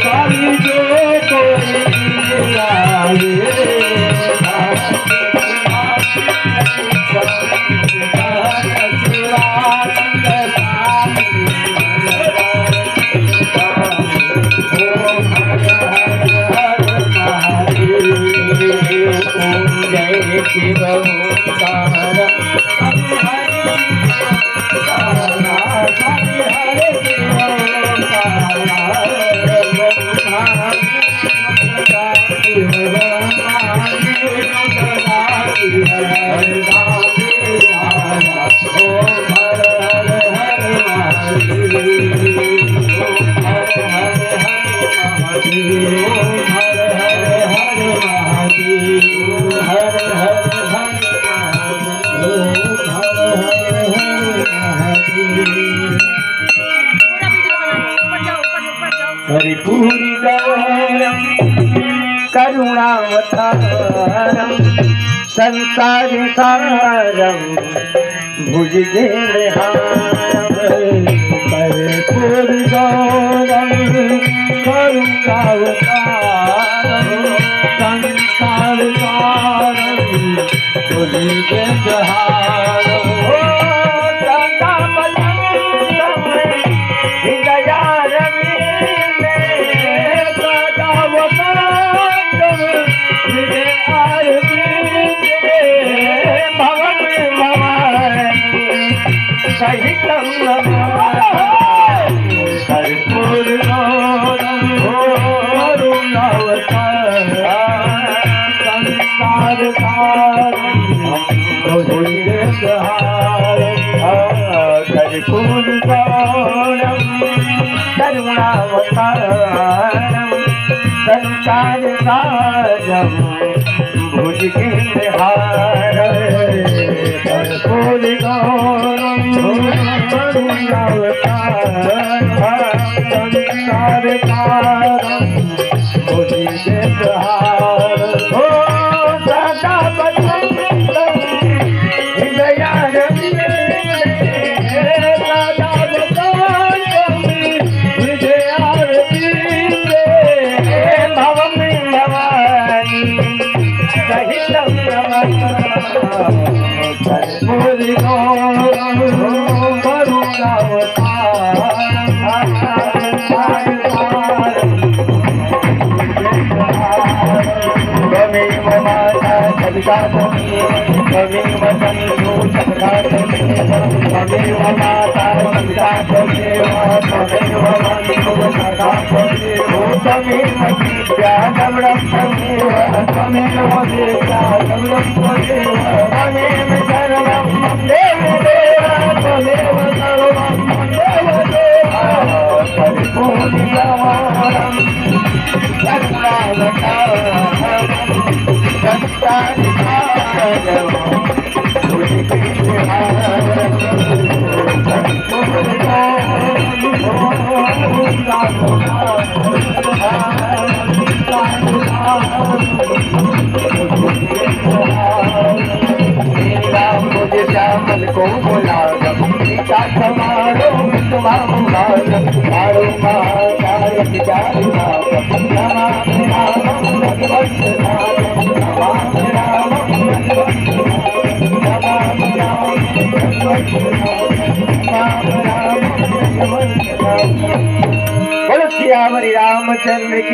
सारी जो कोई आवे हरिपुरी गौरम करुणावतारम संसार सारम भुजगेहारम हरिपुरी गौरम करुणावतारम संसार सारम भुजगेहारम कर्पूर संसार कर्पूर करुणावतारम संसार सारम भुज के हार कर्पूर गौरम संसार सारम भुज के हार हो सदा बसंत हृदया कर्पूरी गौरम त्वमेव माता सविता त्वमेव बन्धु सखा त्वमेव माता सविता त्वमेव बन्धु सखा त्वमेव विद्या सबरं त्वमेव त्वमेव विद्या सबरं त्वमेव सर्वं देव देव त्वमेव सर्वं देव देव परिपूर्णं को बोला सीता समारो मारो मारो बोलो श्री रामचंद्र की